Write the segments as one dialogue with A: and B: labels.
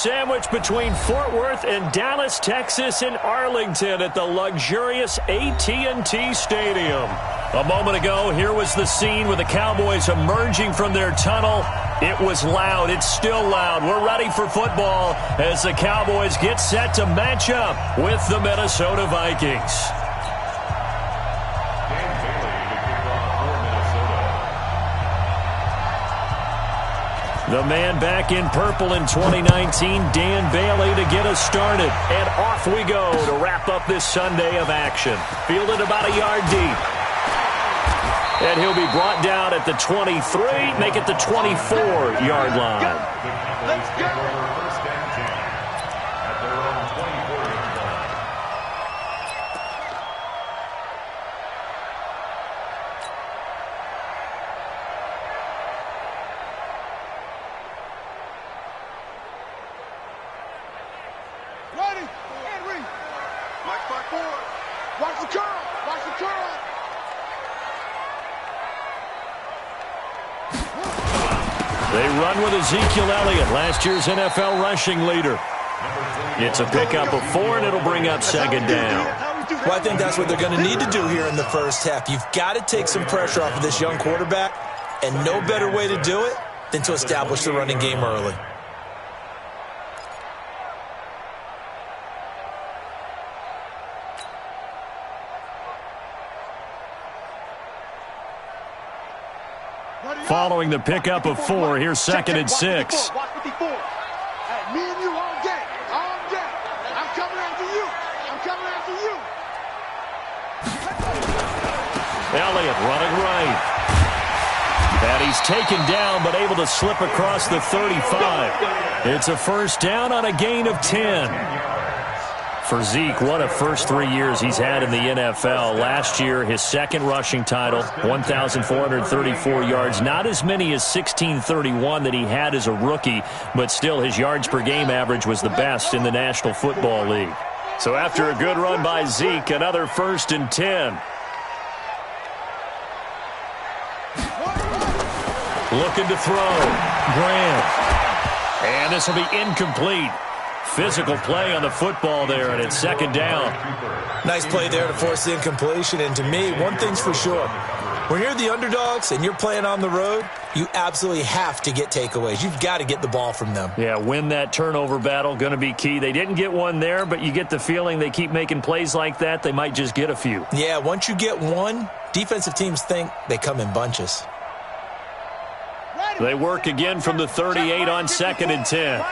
A: Sandwich between Fort Worth and Dallas, Texas, and Arlington at the luxurious AT&T Stadium. A moment ago, here was the scene with the Cowboys emerging from their tunnel. It was loud. It's still loud. We're ready for football as the Cowboys get set to match up with the Minnesota Vikings. The man back in purple in 2019, Dan Bailey, to get us started. And off we go to wrap up this Sunday of action. Fielded about a yard deep. And he'll be brought down at the 23, make it the 24-yard line.
B: Let's go. First down chance at their own 24-yard line.
C: Ready, Henry. Mike back forward. Watch the curl. Watch the curl.
A: They run with Ezekiel Elliott, last year's NFL rushing leader. It's a pickup of 4, and it'll bring up second down.
D: Well, I think that's what they're going to need to do here in the first half. You've got to take some pressure off of this young quarterback, and no better way to do it than to establish the running game early.
A: Following the pickup of 4, here's second and 6.
C: Watch 54. Hey, me and you all day. All day. I'm coming after you. I'm coming after you.
A: Elliott running right. And he's taken down, but able to slip across the 35. It's a first down on a gain of 10. For Zeke, what a first 3 years he's had in the NFL. Last year, his second rushing title, 1,434 yards. Not as many as 1,631 that he had as a rookie, but still his yards per game average was the best in the National Football League. So after a good run by Zeke, another first and 10. Looking to throw. Graham. And this will be incomplete. Physical play on the football there, and it's second down.
D: Nice play there to force the incompletion. And to me, one thing's for sure. When you're the underdogs and you're playing on the road, you absolutely have to get takeaways. You've got to get the ball from them.
A: Yeah, win that turnover battle, going to be key. They didn't get one there, but you get the feeling they keep making plays like that, they might just get a few.
D: Yeah, once you get one, defensive teams think they come in bunches.
A: They work again from the 38 on second and 10.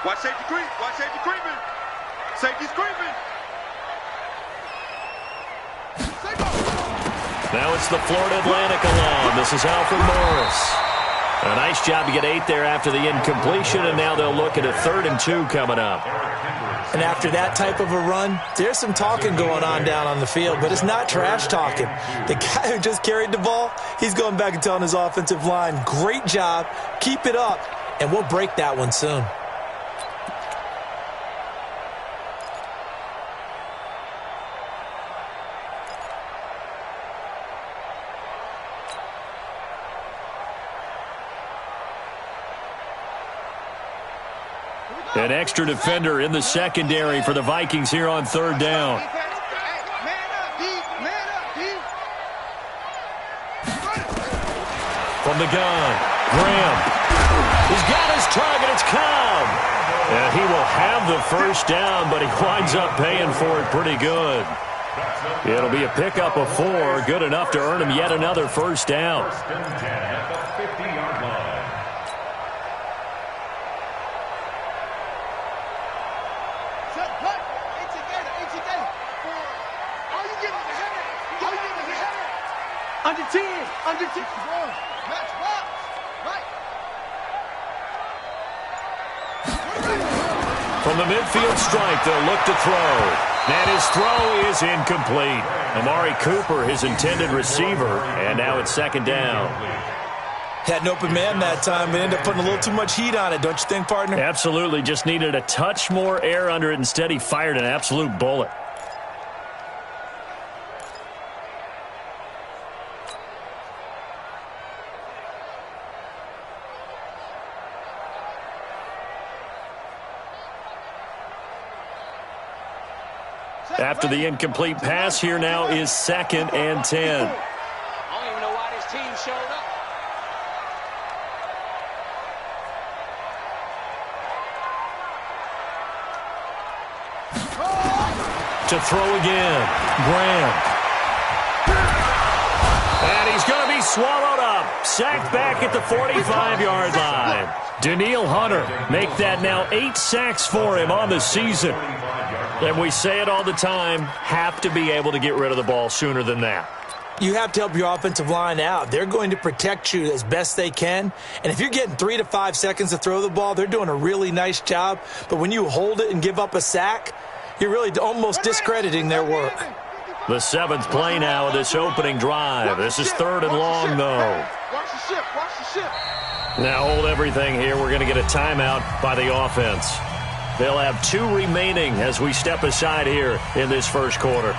C: Watch safety creep. Watch safety creeping. Safety's creeping.
A: Now it's the Florida Atlantic alum. This is Alfred Morris. A nice job to get 8 there after the incompletion, and now they'll look at a 3rd and 2 coming up.
D: And after that type of a run, there's some talking going on down on the field, but it's not trash talking. The guy who just carried the ball, he's going back and telling his offensive line, great job, keep it up, and we'll break that one soon.
A: An extra defender in the secondary for the Vikings here on 3rd down. From the gun, Graham. He's got his target. It's Cobb. And he will have the first down, but he winds up paying for it pretty good. It'll be a pickup of 4, good enough to earn him yet another first down.
C: Under 10. Under 10. Match box. Right.
A: From the midfield stripe, they'll look to throw. And his throw is incomplete. Amari Cooper, his intended receiver, and now it's second down.
D: Had an open man that time, but ended up putting a little too much heat on it, don't you think, partner?
A: Absolutely. Just needed a touch more air under it. Instead, he fired an absolute bullet. After the incomplete pass, here now is 2nd and 10.
E: I don't even know why this team showed up.
A: To throw again, Graham. And he's going to be swallowed up. Sacked back at the 45-yard line. Danielle Hunter make that now 8 sacks for him on the season. And we say it all the time, have to be able to get rid of the ball sooner than that.
D: You have to help your offensive line out. They're going to protect you as best they can. And if you're getting 3 to 5 seconds to throw the ball, they're doing a really nice job. But when you hold it and give up a sack, you're really almost discrediting their work.
A: The 7th play now of this opening drive. This is 3rd and long, though.
C: Watch the ship. Watch the ship.
A: Now hold everything here. We're going to get a timeout by the offense. They'll have 2 remaining as we step aside here in this first quarter.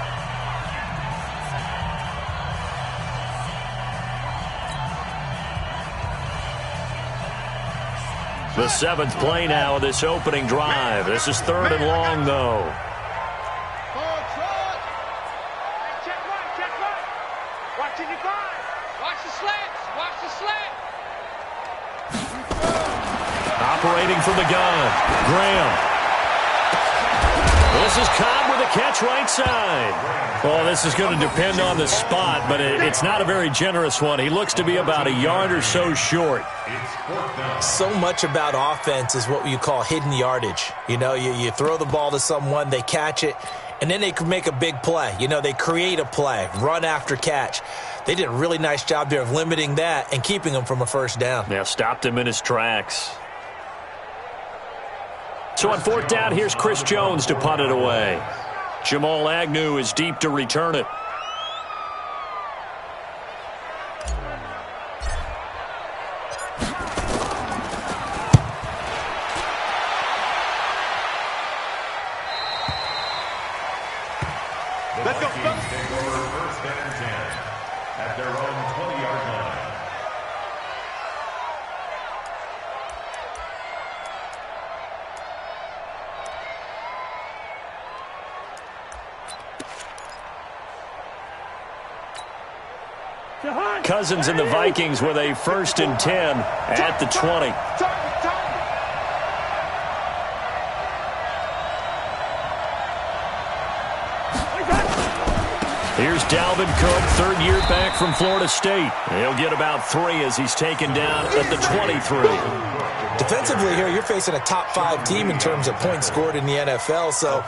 A: The 7th play now of this opening drive. This is 3rd and long, though.
E: Check right. Watch it divide. Watch the slants. Watch the slant.
A: Operating from the gun, Graham. This is Cobb with a catch right side. Well, this is going to depend on the spot, but it's not a very generous one. He looks to be about a yard or so short.
D: So much about offense is what you call hidden yardage. You know, you throw the ball to someone, they catch it, and then they can make a big play. You know, they create a play, run after catch. They did a really nice job there of limiting that and keeping him from a first down.
A: Yeah, stopped him in his tracks. So on 4th down, here's Chris Jones to punt it away. Jamal Agnew is deep to return it.
B: Let's go. Take over 1st and 10 at their own 20-yard line.
A: Cousins and the Vikings with a 1st and 10 at the 20. Here's Dalvin Cook, 3rd year back from Florida State. He'll get about 3 as he's taken down at the 23.
D: Defensively here, you're facing a top 5 team in terms of points scored in the NFL. So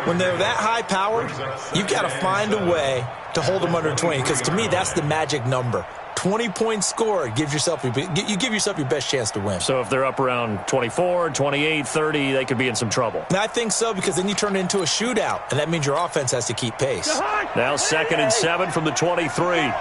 D: when they're that high-powered, you've got to find a way to hold them under 20. Because to me, that's the magic number. 20 points scored, you give yourself your best chance to win.
A: So if they're up around 24, 28, 30, they could be in some trouble.
D: And I think so, because then you turn it into a shootout, and that means your offense has to keep pace.
A: Now 2nd and 7 from the 23.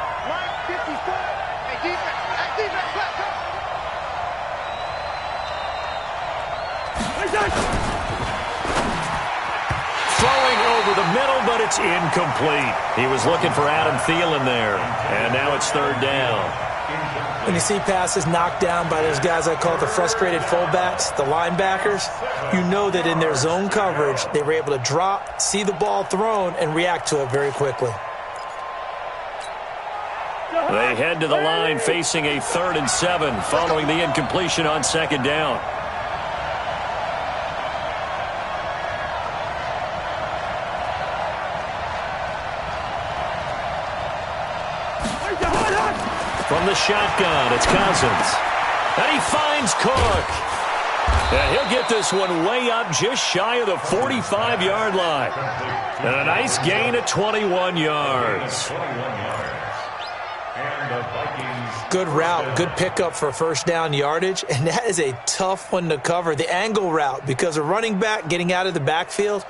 A: Throwing over the middle, but it's incomplete. He was looking for Adam Thielen there, and now it's 3rd down.
D: When you see passes knocked down by those guys I call the frustrated fullbacks, the linebackers, you know that in their zone coverage, they were able to drop, see the ball thrown, and react to it very quickly.
A: They head to the line facing a 3rd and 7 following the incompletion on 2nd down. From the shotgun, it's Cousins. And he finds Cook. And he'll get this one way up just shy of the 45-yard line. And a nice gain of 21 yards.
D: Good route, good pickup for 1st down yardage, and that is a tough one to cover. The angle route, because a running back getting out of the backfield,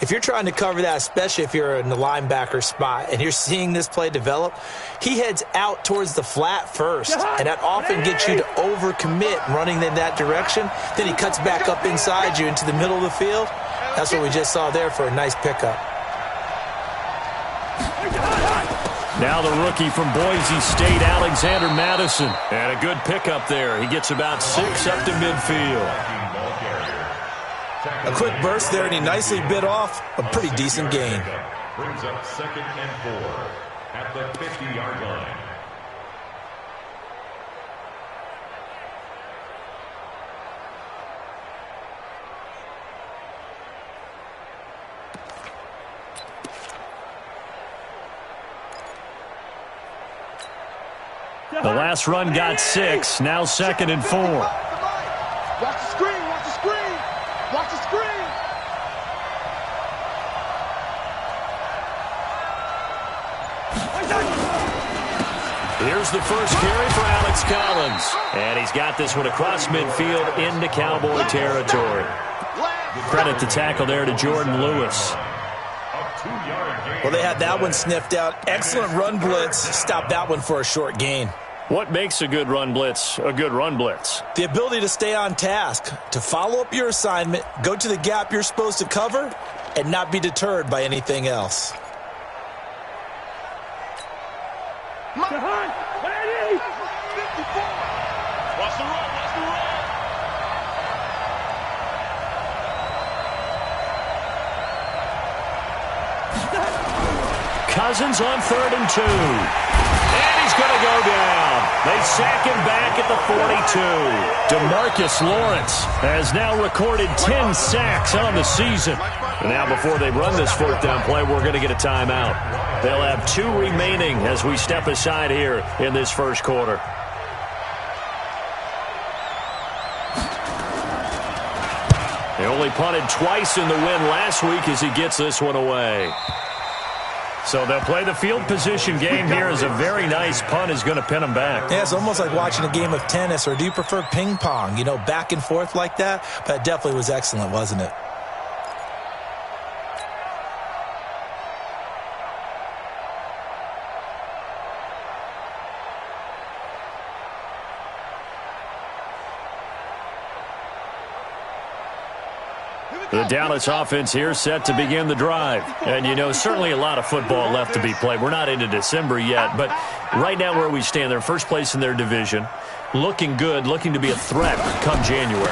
D: if you're trying to cover that, especially if you're in the linebacker spot and you're seeing this play develop, he heads out towards the flat first, and that often gets you to overcommit running in that direction. Then he cuts back up inside you into the middle of the field. That's what we just saw there for a nice pickup.
A: Now the rookie from Boise State, Alexander Madison. And a good pickup there. He gets about 6 up to midfield.
D: A quick burst there, and he nicely bit off a pretty decent gain.
B: Brings up 2nd and 4 at the 50-yard line.
A: The last run got 6, now 2nd and 4.
C: Watch the screen, watch the screen, watch the screen.
A: Here's the first carry for Alex Collins. And he's got this one across midfield into Cowboy territory. Credit the tackle there to Jordan Lewis.
D: Well, they had that one sniffed out. Excellent run blitz. Stopped that one for a short gain.
A: What makes a good run blitz a good run blitz?
D: The ability to stay on task, to follow up your assignment, go to the gap you're supposed to cover, and not be deterred by anything else.
E: Watch the run, watch the run.
A: Cousins on 3rd and 2. And he's going to go down. They sack him back at the 42. DeMarcus Lawrence has now recorded 10 sacks on the season. And now before they run this 4th down play, we're going to get a timeout. They'll have 2 remaining as we step aside here in this first quarter. They only punted twice in the win last week as he gets this one away. So they'll play the field position game here as a very nice punt is going to pin them back.
D: Yeah, it's almost like watching a game of tennis, or do you prefer ping pong? You know, back and forth like that? But it definitely was excellent, wasn't it?
A: The Dallas offense here set to begin the drive. And, you know, certainly a lot of football left to be played. We're not into December yet, but right now where we stand, they're first place in their division, looking good, looking to be a threat come January.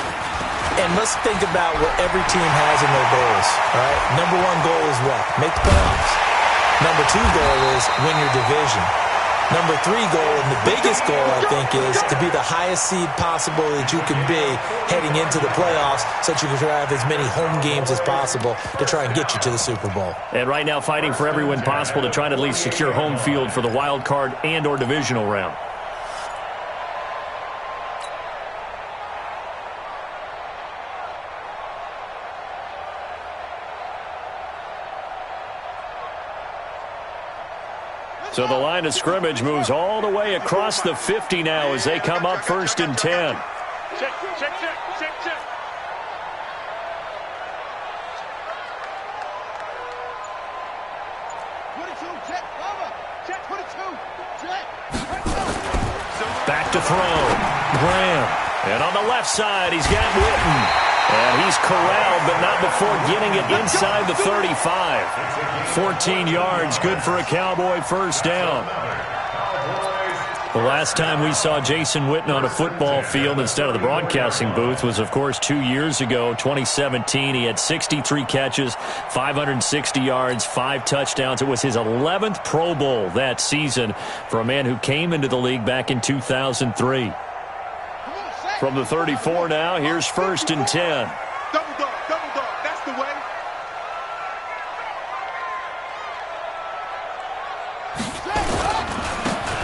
D: And let's think about what every team has in their goals, all right? Number 1 goal is what? Make the playoffs. Number 2 goal is win your division. Number 3 goal, and the biggest goal, I think, is to be the highest seed possible that you can be heading into the playoffs so that you can have as many home games as possible to try and get you to the Super Bowl.
A: And right now fighting for every win possible to try to at least secure home field for the wild card and or divisional round. So the line of scrimmage moves all the way across the 50 now as they come up 1st and 10.
E: Check.
C: 22, check, over. Check, 22, check.
A: Back to throw. Graham. And on the left side, he's got Witten. And he's corralled, but not before getting it inside the 35. 14 yards, good for a Cowboy first down. The last time we saw Jason Witten on a football field instead of the broadcasting booth was, of course, 2 years ago, 2017. He had 63 catches, 560 yards, 5 touchdowns. It was his 11th Pro Bowl that season for a man who came into the league back in 2003. From the 34 now, here's 1st and 10.
C: Double dog, that's the way.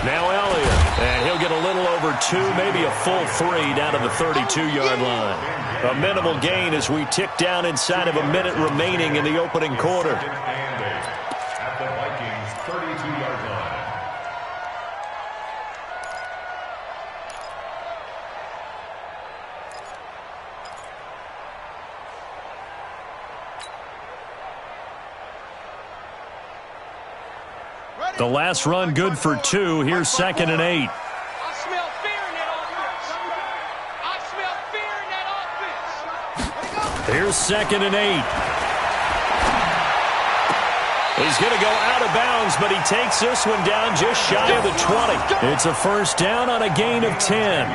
A: Now Elliott, and he'll get a little over 2, maybe a full 3 down to the 32-yard line. A minimal gain as we tick down inside of a minute remaining in the opening quarter.
B: At the Vikings 32-yard line.
A: The last run good for 2. Here's 2nd and 8.
E: I smell fear in that offense. I smell fear in that offense.
A: Here's 2nd and 8. He's going to go out of bounds, but he takes this one down just shy of the 20. It's a first down on a gain of 10.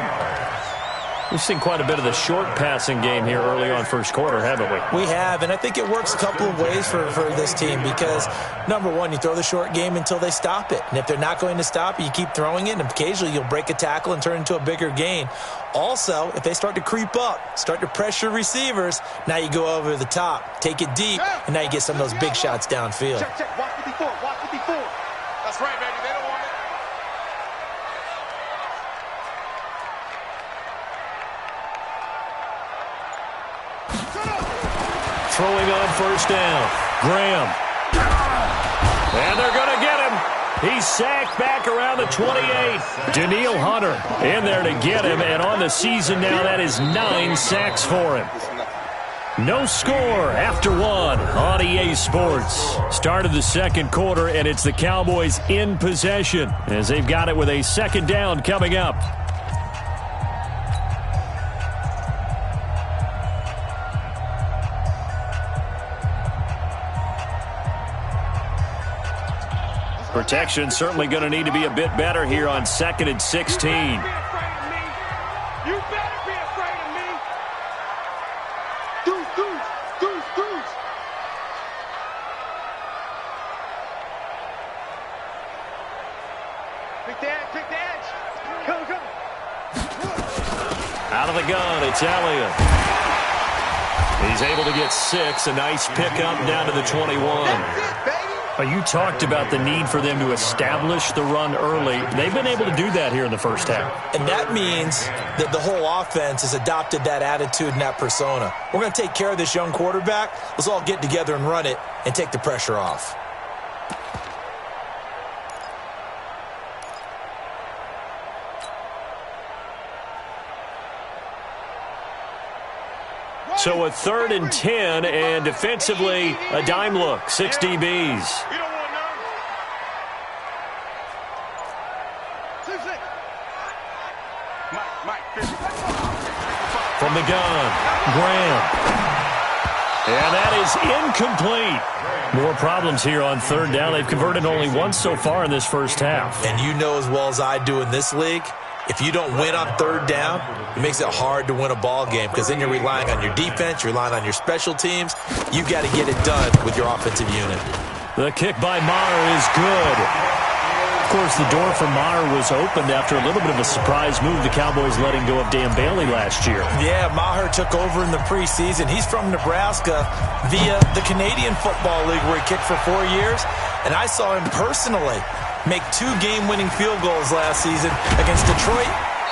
A: We've seen quite a bit of the short passing game here early on first quarter, haven't we?
D: We have, and I think it works a couple of ways for this team because, number one, you throw the short game until they stop it. And if they're not going to stop it, you keep throwing it, and occasionally you'll break a tackle and turn into a bigger gain. Also, if they start to creep up, start to pressure receivers, now you go over the top, take it deep, and now you get some of those big shots downfield.
C: Check, check. Watch 54. Watch 54.
E: That's right, baby. They don't want it.
A: Throwing on first down. Graham. And they're going to get him. He's sacked back around the 28. Danielle Hunter in there to get him. And on the season now, that is 9 sacks for him. No score after one on EA Sports. Start of the second quarter, and it's the Cowboys in possession as they've got it with a second down coming up. Protection certainly going to need to be a bit better here on 2nd and 16.
E: You better be afraid of me.
C: Deuce, deuce, deuce, deuce.
E: Pick the edge, pick the edge. Go, go.
A: Out of the gun, it's Elliott. He's able to get 6. A nice pickup down to the 21.
C: That's it, baby.
A: You talked about the need for them to establish the run early. They've been able to do that here in the first half.
D: And that means that the whole offense has adopted that attitude and that persona. We're going to take care of this young quarterback. Let's all get together and run it and take the pressure off.
A: So a 3rd and 10, and defensively, a dime look. 6 DBs.
E: You don't want none.
C: 6-6.
E: Mike, 50.
A: From the gun, Graham. And that is incomplete. More problems here on 3rd down. They've converted only once so far in this first half.
D: And you know as well as I do in this league, if you don't win on 3rd down, it makes it hard to win a ball game because then you're relying on your defense, you're relying on your special teams. You've got to get it done with your offensive unit.
A: The kick by Maher is good. Of course, the door for Maher was opened after a little bit of a surprise move. The Cowboys letting go of Dan Bailey last year.
D: Yeah, Maher took over in the preseason. He's from Nebraska via the Canadian Football League where he kicked for 4 years. And I saw him personally make 2 game-winning field goals last season against Detroit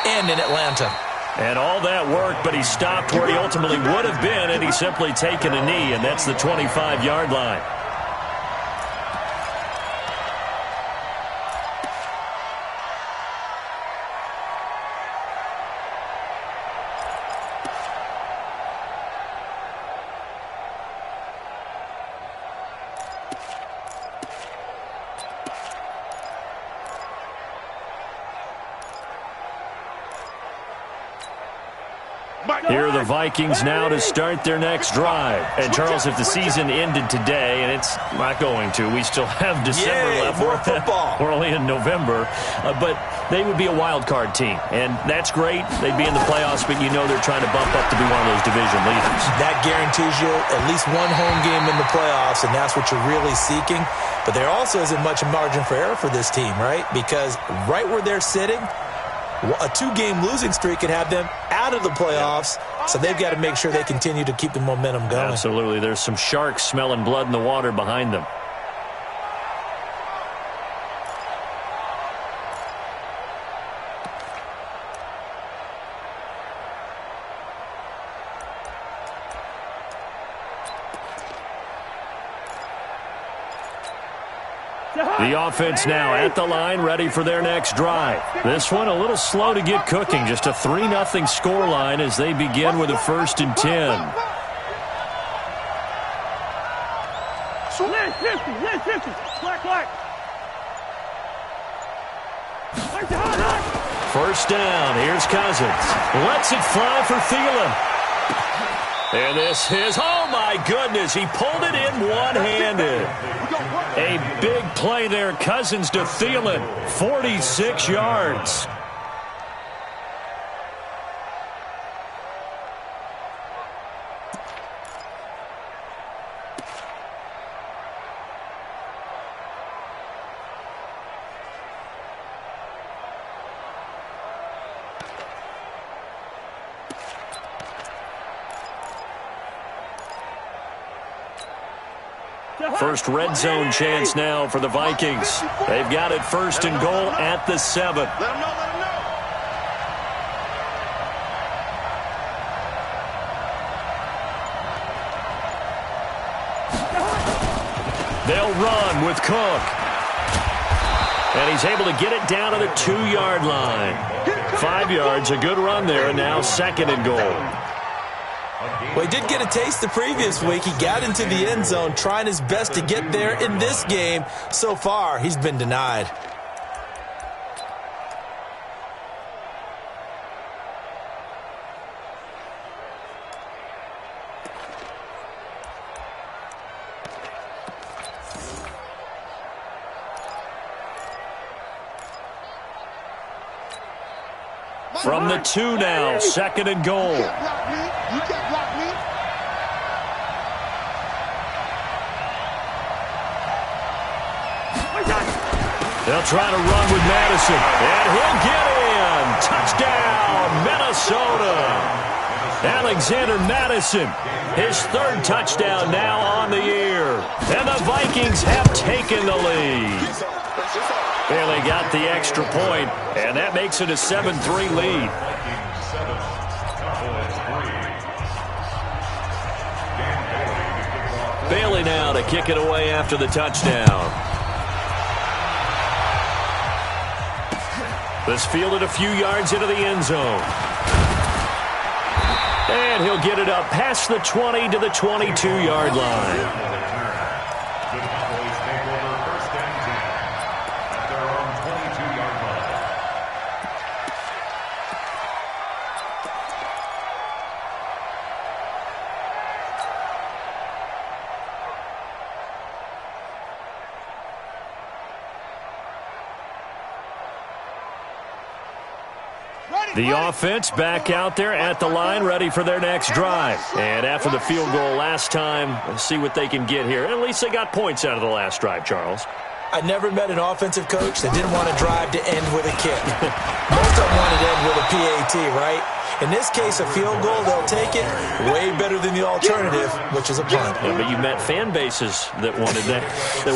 D: and in Atlanta.
A: And all that worked, but he stopped where he ultimately would have been, and he's simply taken a knee, and that's the 25-yard line. Here are the Vikings now to start their next drive. And, Charles, if the season ended today, and it's not going to, we still have December left.
D: More football.
A: We're only in November. But they would be a wild card team. And that's great. They'd be in the playoffs, but you know they're trying to bump up to be one of those division leaders.
D: That guarantees you at least one home game in the playoffs, and that's what you're really seeking. But there also isn't much margin for error for this team, right? Because right where they're sitting, a 2-game losing streak could have them out of the playoffs, so they've got to make sure they continue to keep the momentum going.
A: Absolutely. There's some sharks smelling blood in the water behind them. The offense now at the line, ready for their next drive. This one a little slow to get cooking. Just a 3-0 scoreline as they begin with a 1st and 10.
E: Left 50. Black.
A: First down. Here's Cousins. Lets it fly for Thielen. And this is, oh my goodness, he pulled it in one-handed. A big play there, Cousins to Thielen, 46 yards. First red zone chance now for the Vikings. They've got it first and goal at the 7.
C: Let him know, let him know.
A: They'll run with Cook. And he's able to get it down to the 2-yard line. 5 yards, a good run there, and now second and goal.
D: Well, he did get a taste the previous week. He got into the end zone trying his best to get there in this game. So far, he's been denied.
A: From the 2 now, second and goal.
C: You can't block me. You can't block me.
A: They'll try to run with Madison, and he'll get in. Touchdown, Minnesota. Alexander Madison, his 3rd touchdown now on the year. And the Vikings have taken the lead. Bailey got the extra point, and that makes it a 7-3 lead. Bailey now to kick it away after the touchdown. This fielded a few yards into the end zone. And he'll get it up past the 20 to the 22-yard line. The offense back out there at the line, ready for their next drive. And after the field goal last time, let's see what they can get here. At least they got points out of the last drive, Charles.
D: I never met an offensive coach that didn't want to drive to end with a kick. Most of them wanted to end with a PAT, right? In this case, a field goal, they'll take it. Way better than the alternative, which is a punt.
A: Yeah, but you met fan bases that wanted that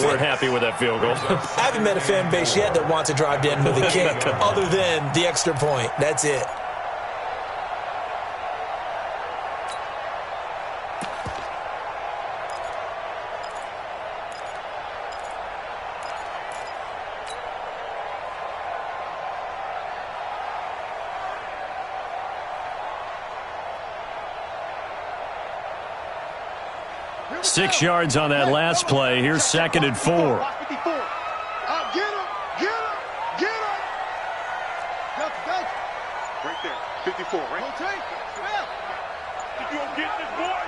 A: weren't happy with that field goal.
D: I haven't met a fan base yet that wants to drive to end with a kick, other than the extra point. That's it.
A: Six yards on that last play. Here's second and 4.
C: Get him! Get him! Get him! Go! Right there. 54, right? Rotate! You gonna get this boy?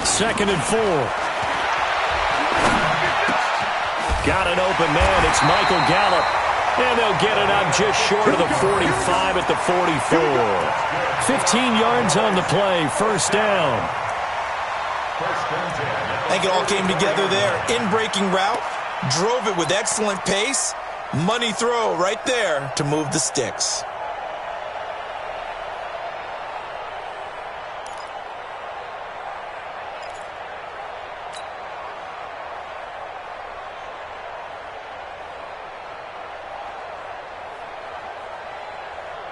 A: Second and 4. Got an open man. It's Michael Gallup. And they'll get it up just short of the 45 at the 44. 15 yards on the play. First down.
D: I think it all came together there. In-breaking route, drove it with excellent pace. Money throw right there to move the sticks.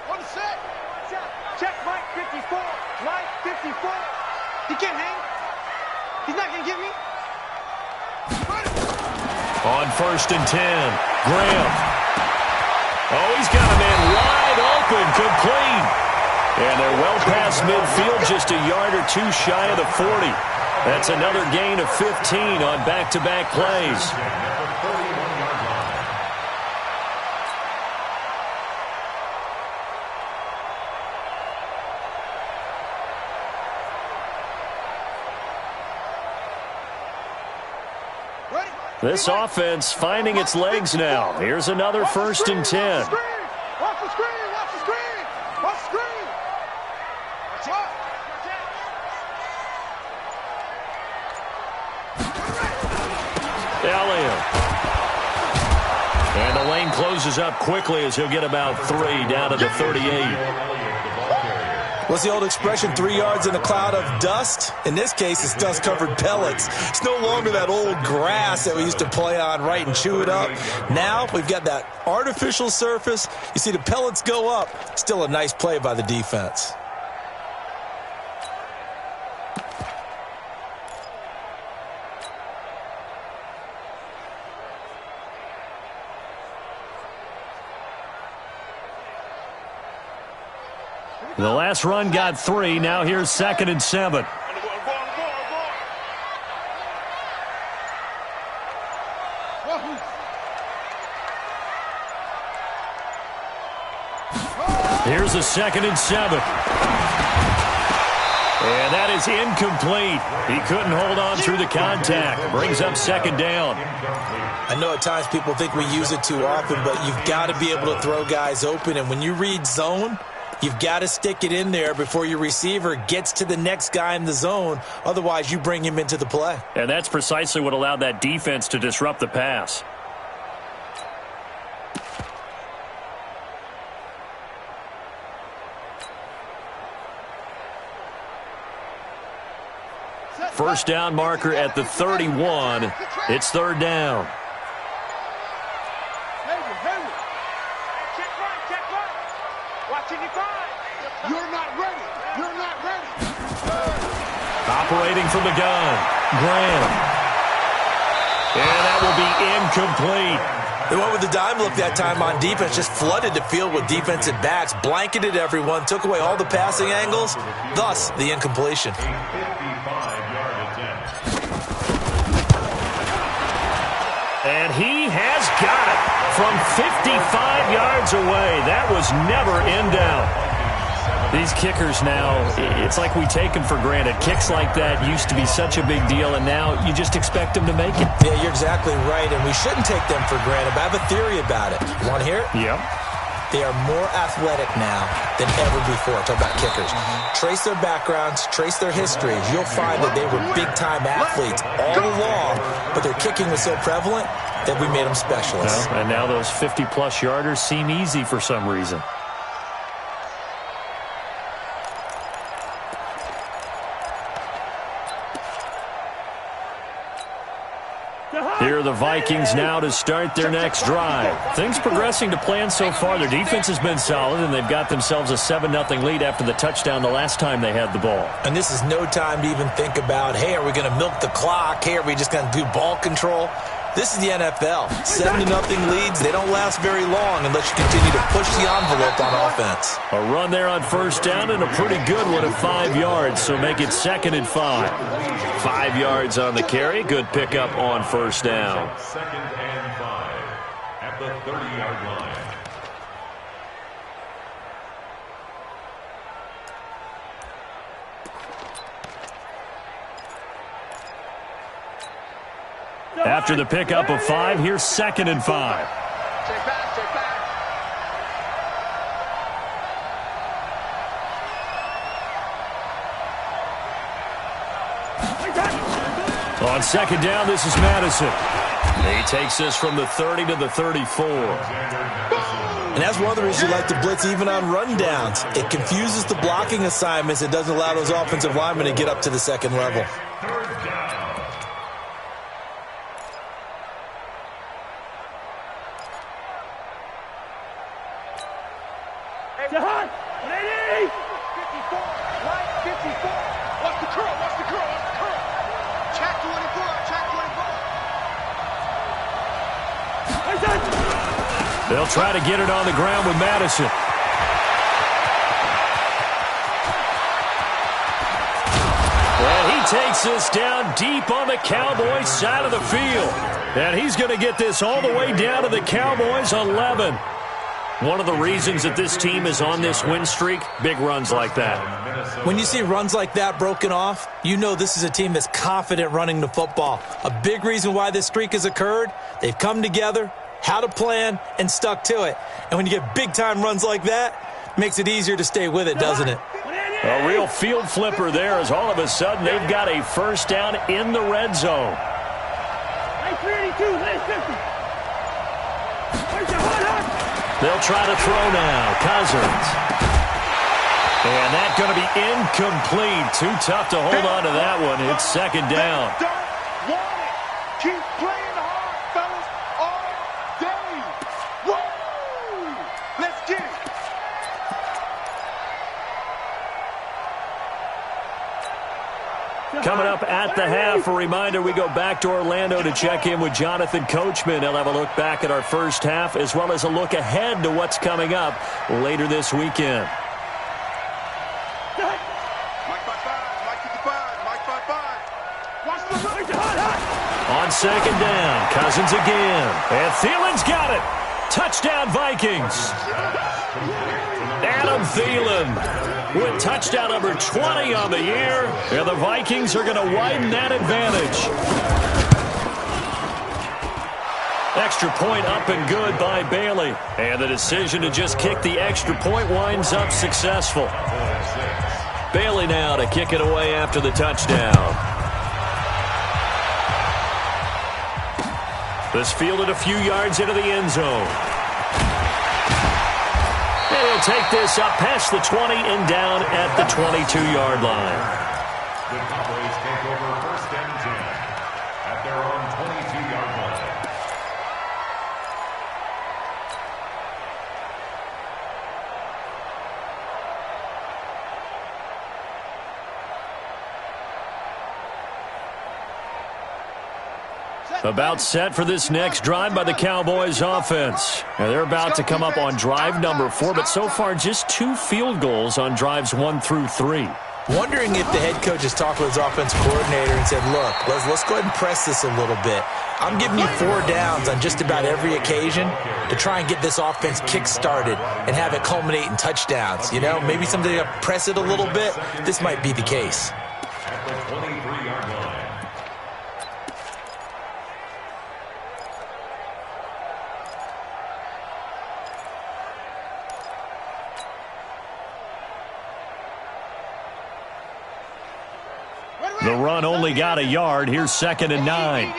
C: On the set.
E: Check Mike 54. Mike 54. He can't hang. He's not going to get me.
A: On first and 10, Graham. Oh, he's got a man wide open, complete. And they're well past midfield, just a yard or two shy of the 40. That's another gain of 15 on back-to-back plays. This offense finding its legs now. Here's another first and 10.
C: Watch the screen! Watch the screen! Watch the screen!
A: Elliott. And the lane closes up quickly as he'll get about 3 down to the 38.
D: What's the old expression, 3 yards in a cloud of dust? In this case, it's dust-covered pellets. It's no longer that old grass that we used to play on, right, and chew it up. Now we've got that artificial surface. You see the pellets go up. Still a nice play by the defense.
A: The last run got 3. Now here's 2nd and 7. Here's a 2nd and 7. And that is incomplete. He couldn't hold on through the contact. Brings up 2nd down.
D: I know at times people think we use it too often, but you've got to be able to throw guys open. And when you read zone, you've got to stick it in there before your receiver gets to the next guy in the zone. Otherwise, you bring him into the play.
A: And that's precisely what allowed that defense to disrupt the pass. First down marker at the 31. It's 3rd down.
C: You're not ready. You're not ready.
A: Operating from the gun, Graham. And that will be incomplete.
D: They went with the dime look that time on defense, just flooded the field with defensive backs, blanketed everyone, took away all the passing angles, thus the incompletion.
A: And he has got it from 55 yards away. That was never in doubt. These kickers now, it's like we take them for granted. Kicks like that used to be such a big deal, and now you just expect them to make it.
D: Yeah, you're exactly right, and we shouldn't take them for granted, but I have a theory about it. You want to hear it?
A: Yep.
D: They are more athletic now than ever before. Talk about kickers. Trace their backgrounds, trace their histories. You'll find that they were big-time athletes all along, but their kicking was so prevalent that we made them specialists.
A: Well, and now those 50-plus yarders seem easy for some reason. Here are the Vikings now to start their next drive. Things progressing to plan so far. Their defense has been solid, and they've got themselves a 7-0 lead after the touchdown the last time they had the ball.
D: And this is no time to even think about, hey, are we going to milk the clock? Hey, are we just going to do ball control? This is the NFL. 7-0 leads, they don't last very long unless you continue to push the envelope on offense.
A: A run there on first down and a pretty good one at 5 yards, so make it 2nd and 5. 5 yards on the carry. Good pickup on first down.
B: 2nd and 5 at the 30-yard line.
A: After the pickup of 5, here's 2nd and 5.
C: Check back, check back.
A: On 2nd down, this is Madison. He takes this from the 30 to the 34.
D: And that's one of the reasons you like to blitz even on rundowns. It confuses the blocking assignments. It doesn't allow those offensive linemen to get up to the second level.
A: They'll try to get it on the ground with Madison. And he takes this down deep on the Cowboys side of the field. And he's going to get this all the way down to the Cowboys 11. One of the reasons that this team is on this win streak, big runs like that.
D: When you see runs like that broken off, you know this is a team that's confident running the football. A big reason why this streak has occurred, they've come together, had a plan, and stuck to it. And when you get big-time runs like that, it makes it easier to stay with it, doesn't it?
A: A real field flipper there as all of a sudden they've got a first down in the red zone. They'll try to throw now. Cousins. And that's going to be incomplete. Too tough to hold on to that one. It's second down.
C: Don't want it. Keep playing hard, fellas, all day. Woo! Let's get it.
A: Coming up at the half, a reminder, we go back to Orlando to check in with Jonathan Coachman. He'll have a look back at our first half as well as a look ahead to what's coming up later this weekend.
C: Mike 5-5, Mike 55, Mike 5-5. Watch the run.
A: On second down, Cousins again. And Thielen's got it. Touchdown, Vikings. Adam Thielen with touchdown number 20 on the year. And the Vikings are going to widen that advantage. Extra point up and good by Bailey. And the decision to just kick the extra point winds up successful. Bailey now to kick it away after the touchdown. This fielded a few yards into the end zone. And he'll take this up past the 20 and down at the 22-yard line.
B: The Cowboys take over first and 10 at their own 22-yard line.
A: About set for this next drive by the Cowboys offense. Now they're about to come up on drive number 4, but so far just 2 field goals on drives 1 through 3.
D: Wondering if the head coach has talked with his offensive coordinator and said, look, let's go ahead and press this a little bit. I'm giving you 4 downs on just about every occasion to try and get this offense kick-started and have it culminate in touchdowns. You know, maybe something to press it a little bit. This might be the case.
B: At the 23-yard line.
A: The run only got a yard. Here's second and 9.
C: Watch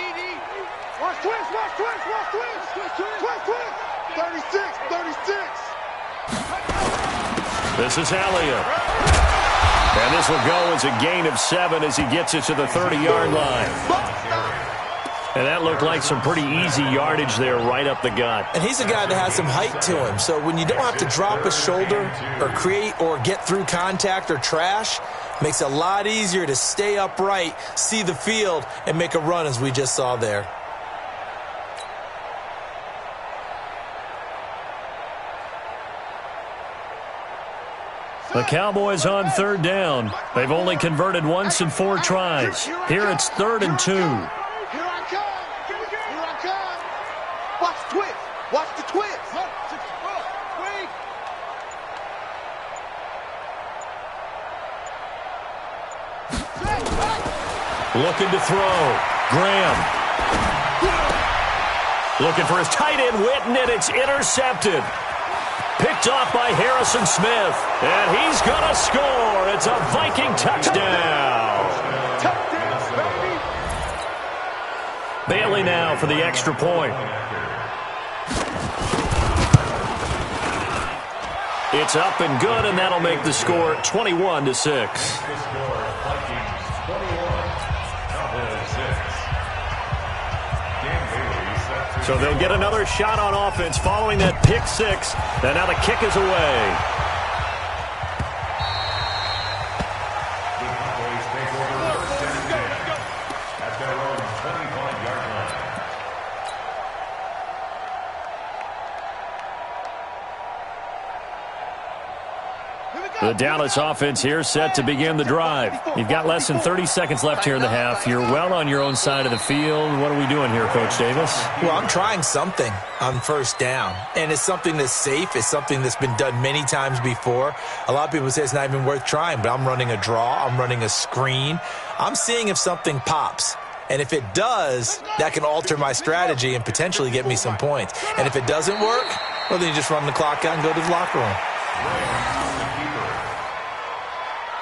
C: twist, watch twist, watch twist. Twist, twist. 36, 36.
A: This is Elliott. And this will go as a gain of 7 as he gets it to the 30-yard line. And that looked like some pretty easy yardage there right up the gut.
D: And he's a guy that has some height to him, so when you don't have to drop a shoulder or create or get through contact or trash, makes it a lot easier to stay upright, see the field, and make a run as we just saw there.
A: The Cowboys on third down. They've only converted once in 4 tries. Here it's 3rd and 2.
C: Here I come. Here I come. Watch twist. Watch the twist.
A: Looking to throw. Graham. Looking for his tight end, Witten, and it's intercepted. Picked off by Harrison Smith. And he's going to score. It's a Viking touchdown. Bailey now for the extra point. It's up and good, and that'll make the score 21-6. So they'll get another shot on offense following that pick 6. And now the kick is away.
B: The Cowboys take over first and 10 at their own 25-yard line.
A: The Dallas offense here set to begin the drive. You've got less than 30 seconds left here in the half. You're well on your own side of the field. What are we doing here, Coach Davis?
D: Well, I'm trying something on first down, and it's something that's safe. It's something that's been done many times before. A lot of people say it's not even worth trying, but I'm running a draw. I'm running a screen. I'm seeing if something pops. And if it does, that can alter my strategy and potentially get me some points. And if it doesn't work, well, then you just run the clock out and go to the locker room.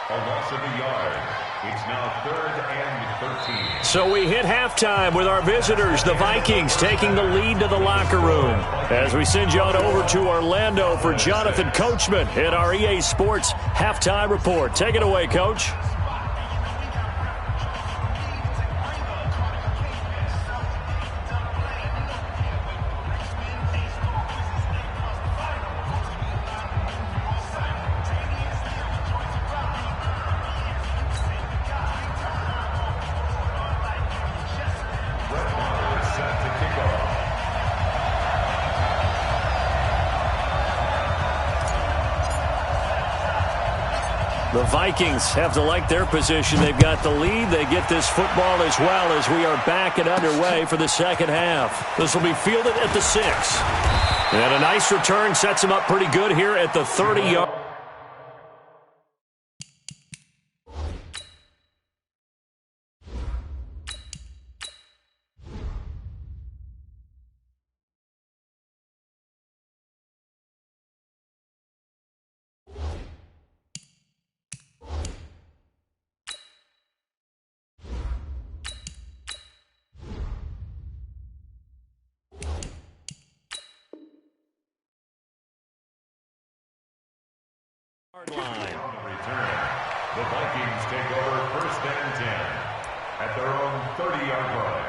B: A loss of a yard. It's now 3rd and 13.
A: So we hit halftime with our visitors, the Vikings, taking the lead to the locker room. As we send you on over to Orlando for Jonathan Coachman at our EA Sports Halftime Report. Take it away, Coach. The Vikings have to like their position. They've got the lead. They get this football as well as we are back and underway for the second half. This will be fielded at the 6. And a nice return sets them up pretty good here at the 30-yard. Line.
B: Return. The Vikings take over 1st and 10 at their own 30-yard line.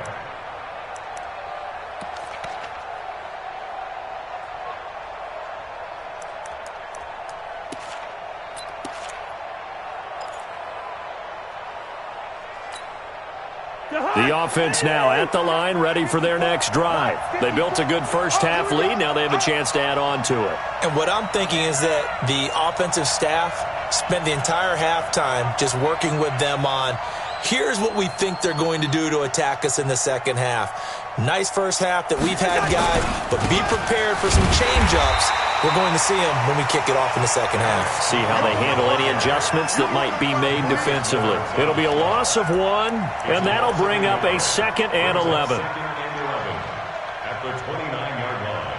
A: The offense now at the line, ready for their next drive. They built a good first-half lead. Now they have a chance to add on to it.
D: And what I'm thinking is that the offensive staff spent the entire halftime just working with them on, here's what we think they're going to do to attack us in the second half. Nice first half that we've had, guys, but be prepared for some change-ups. We're going to see them when we kick it off in the second half.
A: See how they handle any adjustments that might be made defensively. It'll be a loss of 1, and that'll bring up a 2nd and 11.
B: At the 29-yard line.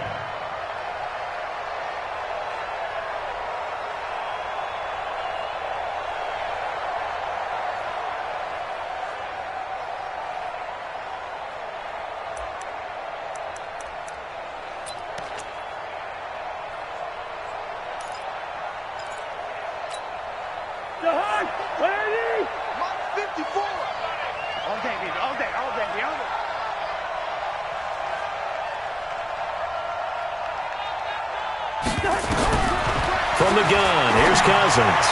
C: Mark 54. All day, baby. All day, all day, all day.
A: From the gun, here's Cousins.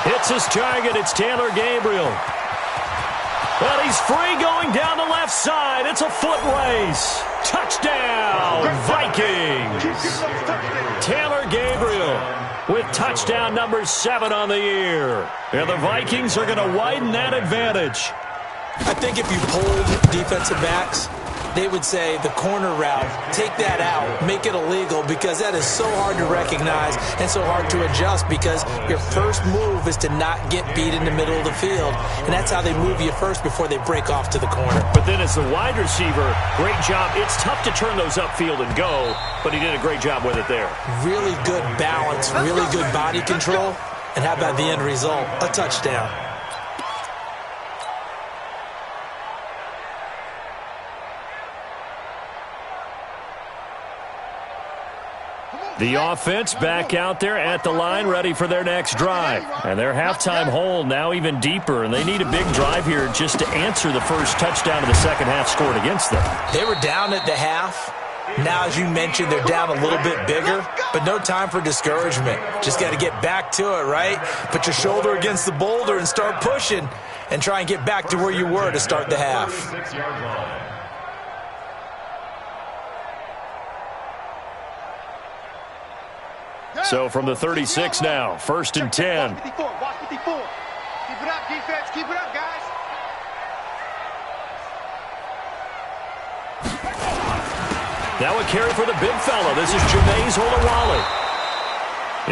A: Hits his target. It's Taylor Gabriel. But he's free going down the left side. It's a foot race. Touchdown, Vikings. Taylor Gabriel with touchdown number 7 on the year. And the Vikings are going to widen that advantage.
D: I think if you polled defensive backs, they would say the corner route, take that out, make it illegal, because that is so hard to recognize and so hard to adjust, because your first move is to not get beat in the middle of the field, and that's how they move you first before they break off to the corner.
A: But then as the wide receiver, great job. It's tough to turn those upfield and go, but he did a great job with it there.
D: Really good balance, really good body control, and how about the end result? A touchdown.
A: The offense back out there at the line, ready for their next drive. And their halftime hole now even deeper, and they need a big drive here just to answer the first touchdown of the second half scored against them.
D: They were down at the half. Now, as you mentioned, they're down a little bit bigger, but no time for discouragement. Just got to get back to it, right? Put your shoulder against the boulder and start pushing and try and get back to where you were to start the half.
B: 36-yard line.
A: So from the 36 now, 1st and 10.
C: Watch 54. Watch 54. Keep it up, defense. Keep it up, guys.
A: Now a carry for the big fella. This is Jameis Olawale.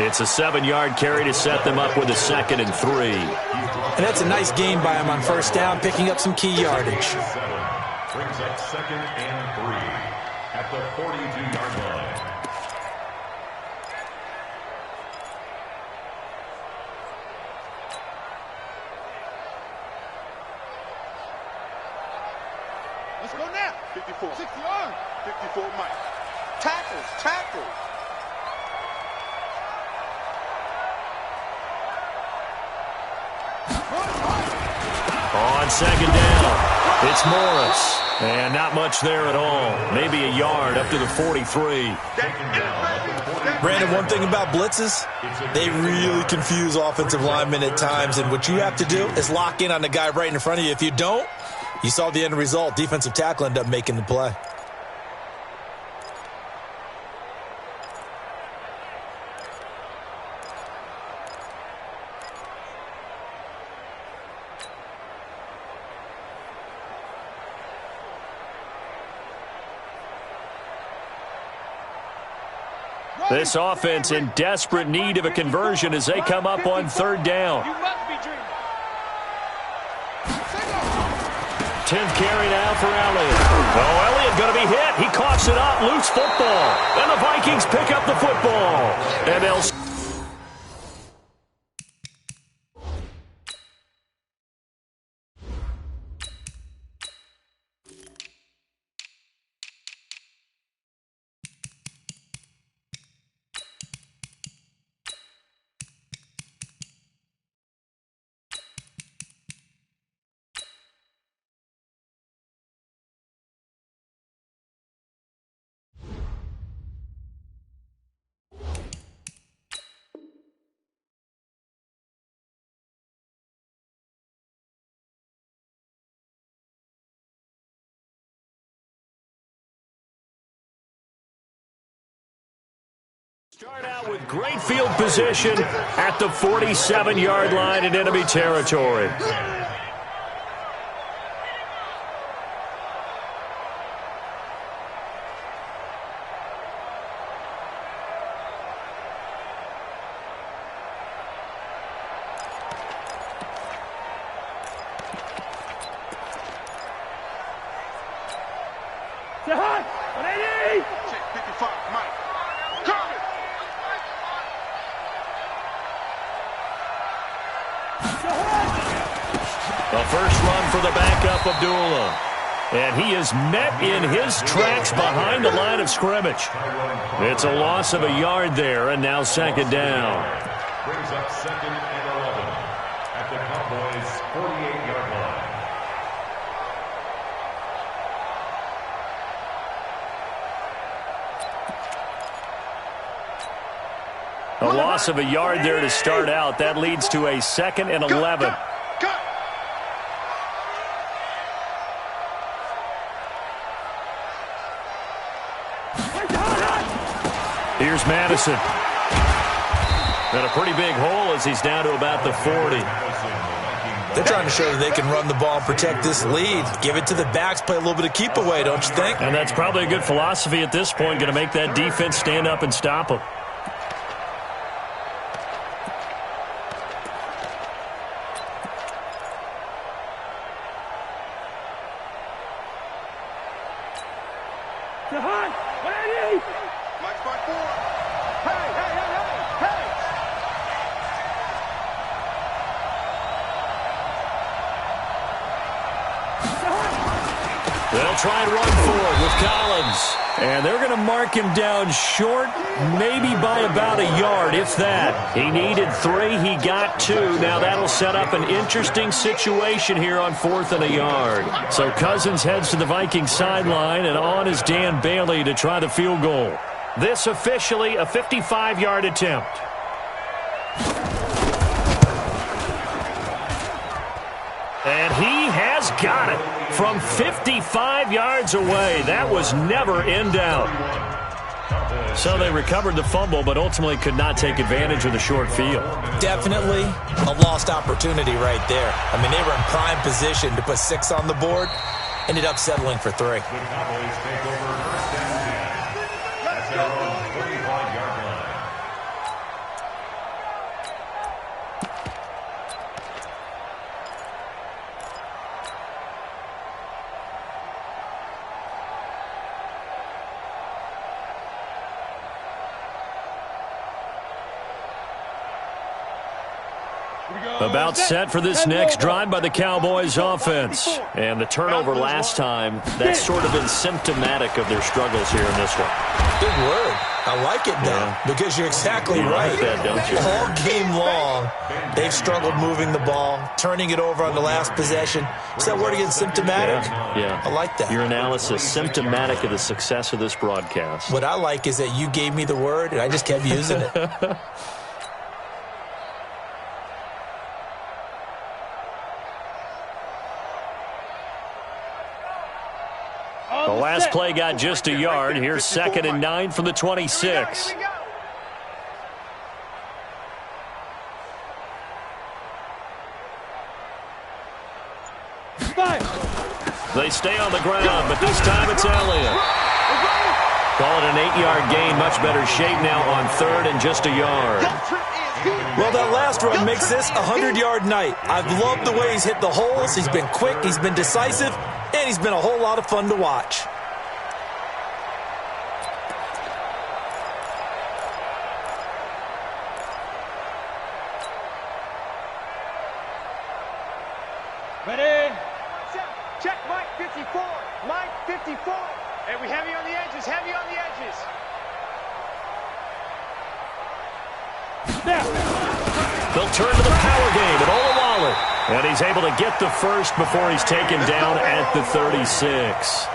A: It's a 7-yard carry to set them up with a 2nd and 3.
D: And that's a nice game by him on first down, picking up some key yardage.
B: Brings up 2nd and 3 at the 42-yard line.
C: Let's go now. 54. 60 yards. 54, Mike. Tackles, tackles.
A: On second down, it's Morris. And not much there at all. Maybe a yard up to the 43.
D: Brandon, one thing about blitzes, they really confuse offensive linemen at times. And what you have to do is lock in on the guy right in front of you. If you don't, you saw the end result. Defensive tackle ended up making the play.
A: This offense in desperate need of a conversion as they come up on third down.
E: You must be dreaming.
A: 10th carry now for Elliott. Oh, Elliott going to be hit. He coughs it up. Loose football. And the Vikings pick up the football. And they'll... Start out with great field position at the 47-yard line in enemy territory.
C: Check 55, Mike. Coming.
A: The first run for the backup, Abdullah. And he is met in his tracks behind the line of scrimmage. It's a loss of a yard there, and now second down.
B: Brings up 2nd and 11 at the Cowboys' 48-yard line.
A: A loss of a yard there to start out. That leads to a 2nd and 11. Here's Madison. And a pretty big hole as he's down to about the 40.
D: They're trying to show that they can run the ball and protect this lead. Give it to the backs, play a little bit of keep away, don't you think?
A: And that's probably a good philosophy at this point, going to make that defense stand up and stop them.
C: Mike's by 4. Hey, hey, hey, hey, hey.
A: They'll try and run for it with Collins. And they're going to mark him down short, maybe by about a yard, if that. He needed 3. He got 2. Now that'll set up an interesting situation here on 4th and a yard. So Cousins heads to the Vikings sideline, and on is Dan Bailey to try the field goal. This officially a 55-yard attempt. And he has got it from 55 yards away. That was never in doubt. So they recovered the fumble, but ultimately could not take advantage of the short field.
D: Definitely a lost opportunity right there. I mean, they were in prime position to put 6 on the board. Ended up settling for 3.
B: The Cowboys take over 1st and 10 at their own 35-yard line.
C: We
A: About set for this next drive by the Cowboys offense. And the turnover last time, that's sort of been symptomatic of their struggles here in this one.
D: Good word. I like it now because you're exactly right.
A: Like that, don't you?
D: All game long, they've struggled moving the ball, turning it over on the last possession. Is that word again, symptomatic?
A: Yeah.
D: I like that.
A: Your analysis, symptomatic of the success of this broadcast.
D: What I like is that you gave me the word, and I just kept using it.
A: The last play got just a yard. Here's 2nd and 9 from the 26. They stay on the ground, but this time it's Elliott. Call it an 8-yard gain. Much better shape now on 3rd and just a yard.
D: Well, that last run makes this a 100-yard night. I've loved the way he's hit the holes. He's been quick, he's been decisive, and he's been a whole lot of fun to watch.
E: Ready? Check Mike 54. Mike 54. Hey, we heavy on the edges. Heavy on the edges.
A: They'll turn to the power game at Olawale. And he's able to get the first before he's taken down at the 36.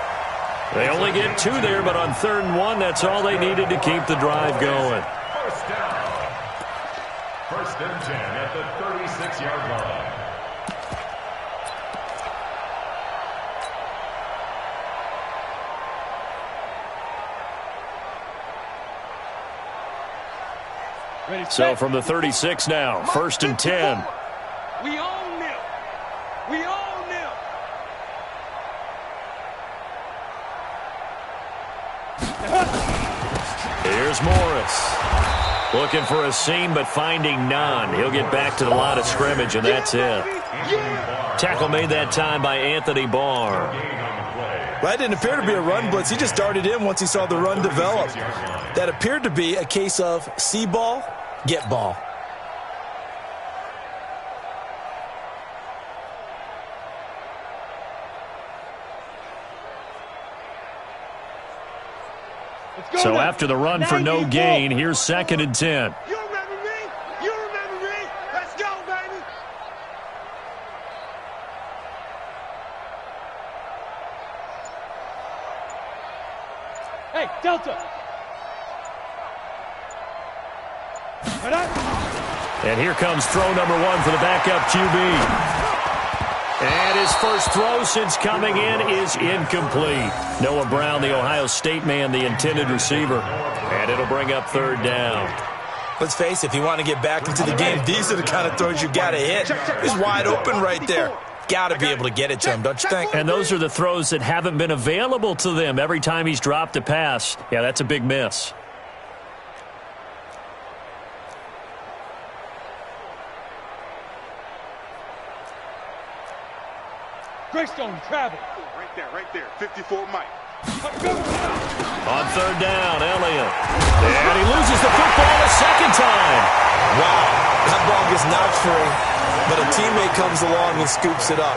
A: They only get 2 there, but on 3rd and 1, that's all they needed to keep the drive going.
B: First down. 1st and 10 at the 36-yard line.
A: So from the 36 now, 1st and 10.
E: We own them. We own them.
A: Here's Morris. Looking for a seam, but finding none. He'll get back to the line of scrimmage, and that's it. Tackle made that time by Anthony Barr.
D: That didn't appear to be a run blitz. He just darted in once he saw the run develop. That appeared to be a case of see ball, get ball.
A: So after the run for no gain, here's 2nd and 10.
E: You remember me? You remember me? Let's go, baby. Hey, Delta.
A: And here comes throw number 1 for the backup QB. And his first throw since coming in is incomplete. Noah Brown, the Ohio State man, the intended receiver. And it'll bring up 3rd down.
D: Let's face it, if you want to get back into the game, these are the kind of throws you got to hit. He's wide open right there. Got to be able to get it to him, don't you think?
A: And those are the throws that haven't been available to them every time he's dropped a pass. Yeah, that's a big miss.
E: Greystone travel.
C: Right there. 54 Mike.
A: On 3rd down, Elliott. And he loses the football a second time.
D: Wow, that ball gets knocked free, but a teammate comes along and scoops it up.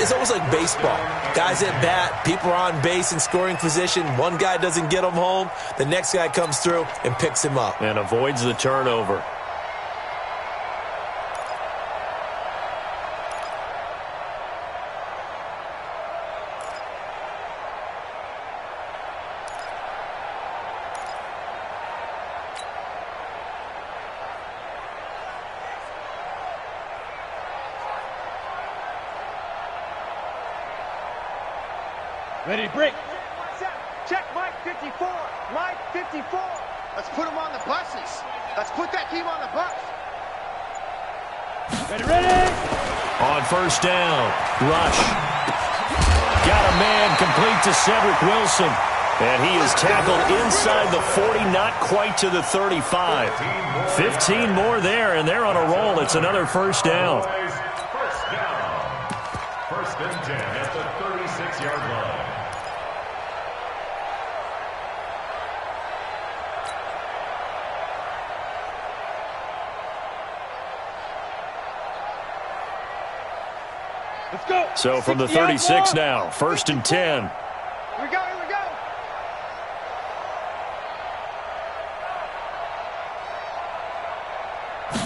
D: It's almost like baseball. Guys at bat, people are on base in scoring position. One guy doesn't get him home. The next guy comes through and picks him up.
A: And avoids the turnover.
E: Ready, break. Check Mike 54. Mike 54. Let's put him on the buses. Let's put that team on the bus. Ready.
A: On 1st down, Rush. Got a man complete to Cedric Wilson. And he is tackled inside the 40, not quite to the 35. 15 more there, and they're on a roll. It's another 1st down.
B: First down. 1st and 10 at the 36-yard line.
E: Let's go.
A: So from the 36 now, 1st and 10.
E: Here we go, here we go.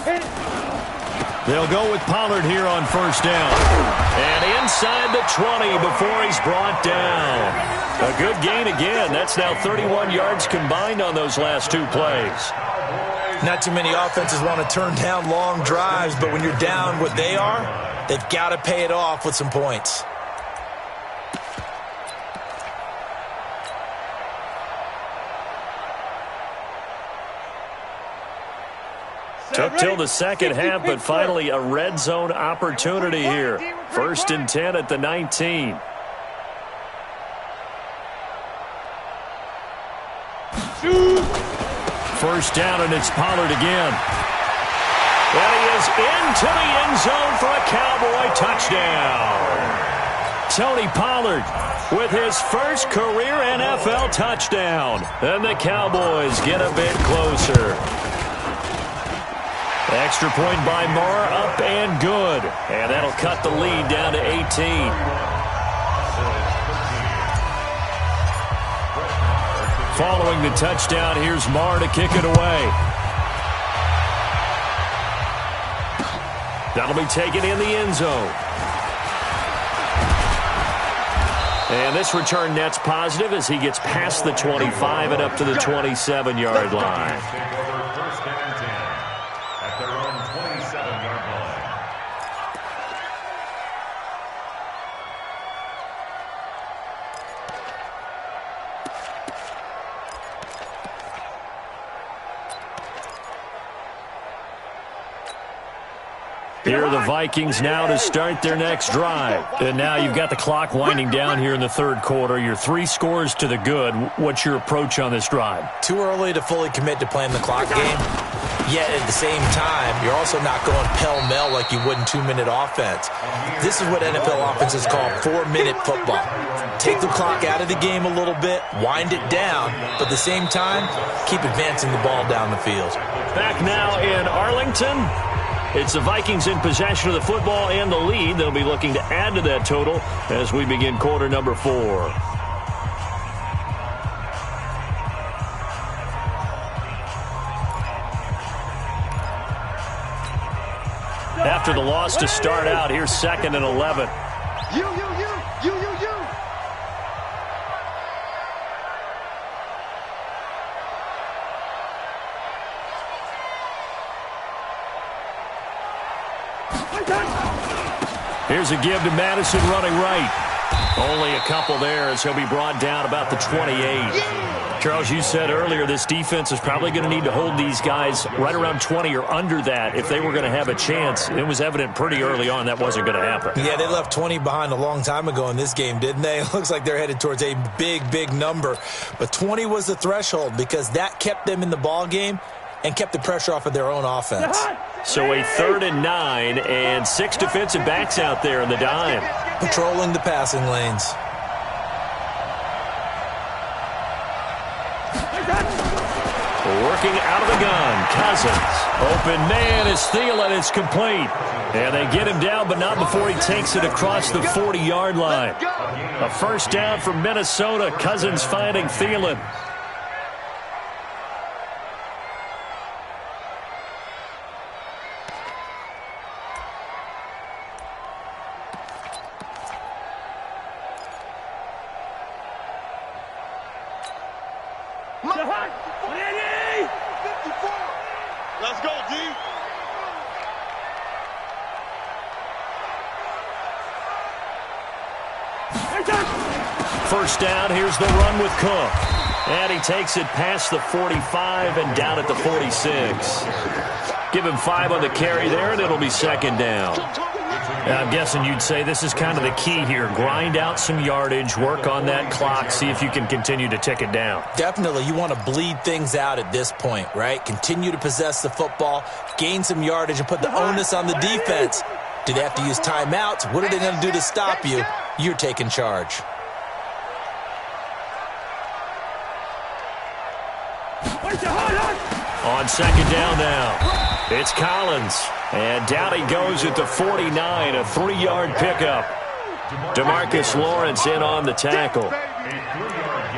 E: Hit it.
A: They'll go with Pollard here on 1st down. And inside the 20 before he's brought down. A good gain again. That's now 31 yards combined on those last 2 plays.
D: Not too many offenses want to turn down long drives, but when you're down what they are, they've got to pay it off with some points.
A: Took till the second half, but finally a red zone opportunity here. 1st and 10 at the 19. First down, and it's Pollard again. And he is into the end zone for a Cowboy touchdown. Tony Pollard with his first career NFL touchdown. And the Cowboys get a bit closer. Extra point by Moore, up and good. And that'll cut the lead down to 18. Following the touchdown, here's Moore to kick it away. That'll be taken in the end zone. And this return net's positive as he gets past the 25 and up to the 27-yard line. Here are the Vikings now to start their next drive. And now you've got the clock winding down here in the 3rd quarter. You're 3 scores to the good. What's your approach on this drive?
D: Too early to fully commit to playing the clock game. Yet at the same time, you're also not going pell-mell like you would in 2-minute offense. This is what NFL offenses call 4-minute football. Take the clock out of the game a little bit, wind it down, but at the same time, keep advancing the ball down the field.
A: Back now in Arlington. It's the Vikings in possession of the football and the lead. They'll be looking to add to that total as we begin quarter number 4. After the loss to start out, here's 2nd and 11.
C: You.
A: Here's a give to Madison running right. Only a couple there as he'll be brought down about the 28. Charles, you said earlier this defense is probably going to need to hold these guys right around 20 or under that if they were going to have a chance. It was evident pretty early on that wasn't going to happen.
D: Yeah, they left 20 behind a long time ago in this game, didn't they? It looks like they're headed towards a big number. But 20 was the threshold because that kept them in the ball game and kept the pressure off of their own offense.
A: So a 3rd and 9 and 6 defensive backs out there in the dime.
D: Patrolling the passing lanes.
A: Working out of the gun, Cousins. Open man is Thielen. It's complete. And they get him down, but not before he takes it across the 40-yard line. A first down for Minnesota. Cousins finding Thielen.
C: Let's go, D.
A: First down, here's the run with Cook. And he takes it past the 45 and down at the 46. Give him 5 on the carry there, and it'll be 2nd down. I'm guessing you'd say this is kind of the key here. Grind out some yardage, work on that clock, see if you can continue to tick it down.
D: Definitely. You want to bleed things out at this point, right? Continue to possess the football, gain some yardage, and put the onus on the defense. Do they have to use timeouts? What are they going to do to stop you? You're taking charge.
A: On 2nd down now, it's Collins. And down he goes at the 49, a 3-yard pickup. DeMarcus Lawrence in on the tackle.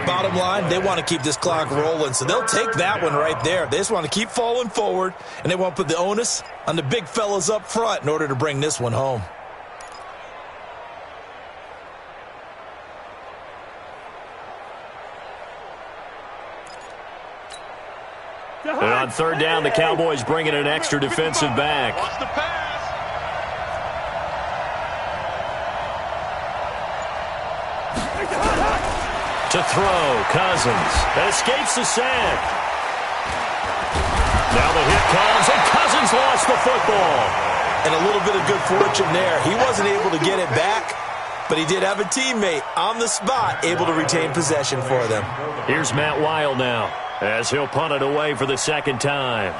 D: Bottom line, they want to keep this clock rolling, so they'll take that one right there. They just want to keep falling forward, and they want to put the onus on the big fellas up front in order to bring this one home.
A: And on third down, the Cowboys bring in an extra defensive back.
C: Watch the pass.
A: To throw, Cousins. That escapes the sack. Now the hit comes, and Cousins lost the football.
D: And a little bit of good fortune there. He wasn't able to get it back, but he did have a teammate on the spot able to retain possession for them.
A: Here's Matt Weil now, as he'll punt it away for the second time.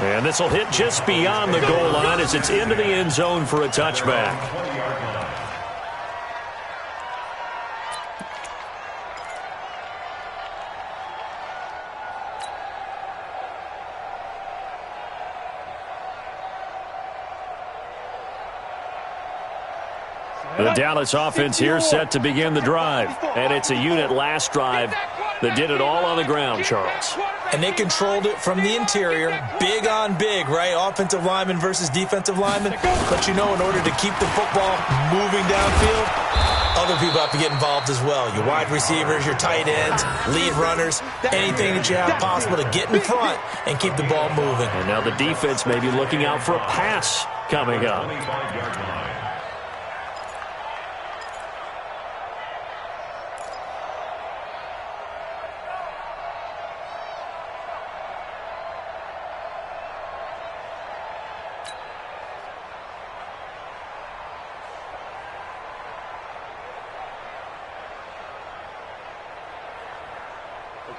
A: And this will hit just beyond the goal line as it's into the end zone for a touchback. The Dallas offense here set to begin the drive. And it's a unit last drive that did it all on the ground, Charles.
D: And they controlled it from the interior, big on big, right? Offensive lineman versus defensive lineman. But you know, in order to keep the football moving downfield, other people have to get involved as well. Your wide receivers, your tight ends, lead runners, anything that you have possible to get in front and keep the ball moving.
A: And now the defense may be looking out for a pass coming up.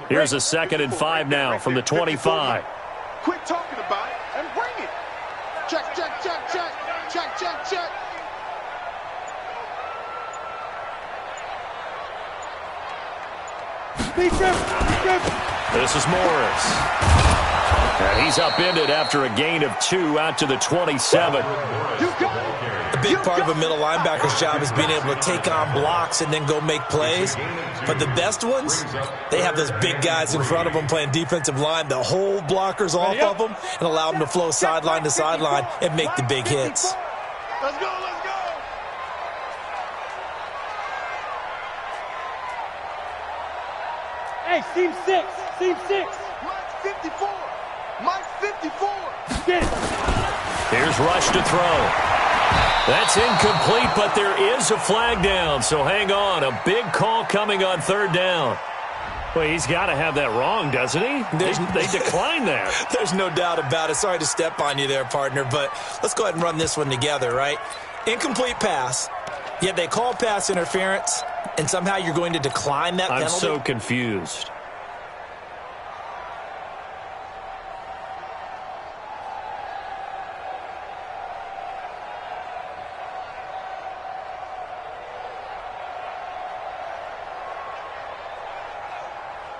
A: Here's a 2nd and 5 now from the 25.
C: Quit talking about it and bring it. Check, check, check, check. Check, check, check.
A: This is Morris. And he's upended after a gain of 2 out to the 27.
C: You got it.
D: A big part of a middle linebacker's job is being able to take on blocks and then go make plays. But the best ones, they have those big guys in front of them playing defensive line to hold blockers off of them and allow them to flow sideline to sideline and make the big hits.
C: Let's go, let's go.
E: Hey, seam 6. Seam 6.
C: Mike 54. Mike 54.
E: Get it.
A: Here's Rush to throw. That's incomplete, but there is a flag down, so hang on. A big call coming on third down. Well, he's got to have that wrong, doesn't he? They declined that.
D: There's no doubt about it. Sorry to step on you there, partner, but let's go ahead and run this one together, right? Incomplete pass, yet they call pass interference, and somehow you're going to decline that penalty?
A: I'm so confused.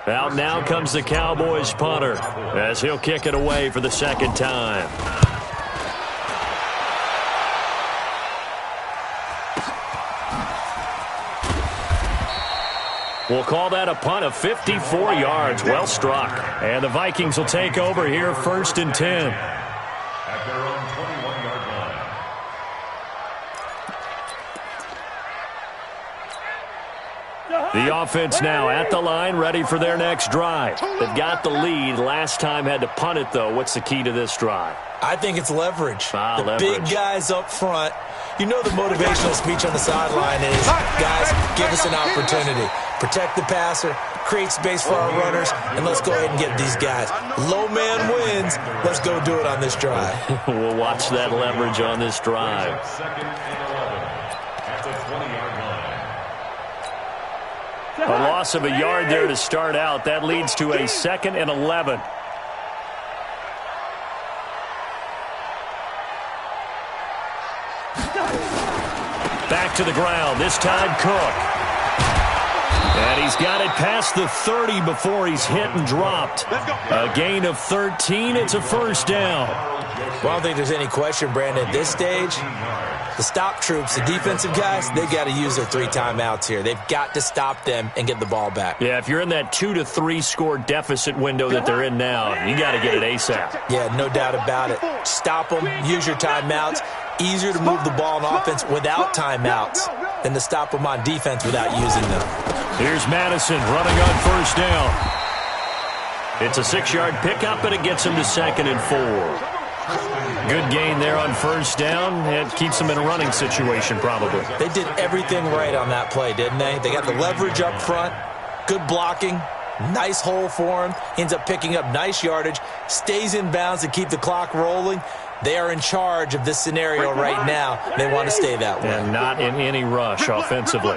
A: Out now comes the Cowboys punter as he'll kick it away for the second time. We'll call that a punt of 54 yards. Well struck. And the Vikings will take over here 1st and 10.
B: At their own 21-yard line.
A: The offense now at the line, ready for their next drive. They've got the lead. Last time had to punt it, though. What's the key to this drive?
D: I think it's leverage.
A: Leverage.
D: Big guys up front. You know the motivational speech on the sideline is, guys, give us an opportunity. Protect the passer, create space for our runners, and let's go ahead and get these guys. Low man wins. Let's go do it on this drive.
A: We'll watch that leverage on this drive.
B: 2nd and 11 at the 20-yard line.
A: A loss of a yard there to start out. That leads to a 2nd and 11. back to the ground. This time Cook. And he's got it past the 30 before he's hit and dropped. A gain of 13. It's a first down.
D: Well, I don't think there's any question, Brandon. At this stage, the stop troops, the defensive guys, they got to use their 3 timeouts here. They've got to stop them and get the ball back.
A: Yeah, if you're in that 2 to 3 score deficit window that they're in now, you got to get it ASAP.
D: Yeah, no doubt about it. Stop them, use your timeouts. Easier to move the ball on offense without timeouts than to stop them on defense without using them.
A: Here's Madison running on first down. It's a 6-yard pickup, and it gets him to 2nd and 4. Good gain there on first down. It keeps them in a running situation, probably.
D: They did everything right on that play, didn't they? They got the leverage up front, good blocking, nice hole for him, ends up picking up nice yardage, stays in bounds to keep the clock rolling. They are in charge of this scenario right now. They want to stay that way.
A: And not in any rush offensively.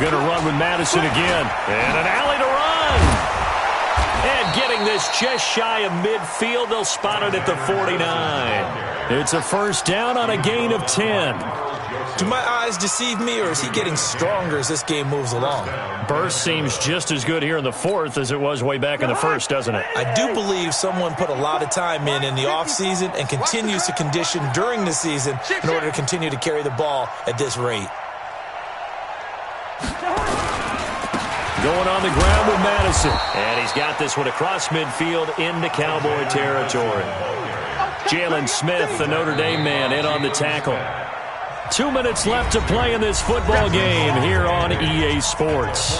A: Going to run with Madison again. And an alley to run. And getting this just shy of midfield. They'll spot it at the 49. It's a first down on a gain of 10.
D: Do my eyes deceive me, or is he getting stronger as this game moves along?
A: Burst seems just as good here in the 4th as it was way back in the 1st, doesn't it?
D: I do believe someone put a lot of time in the offseason and continues to condition during the season in order to continue to carry the ball at this rate.
A: Going on the ground with Madison. And he's got this one across midfield into Cowboy territory. Jalen Smith, the Notre Dame man, in on the tackle. 2 minutes left to play in this football game here on EA Sports.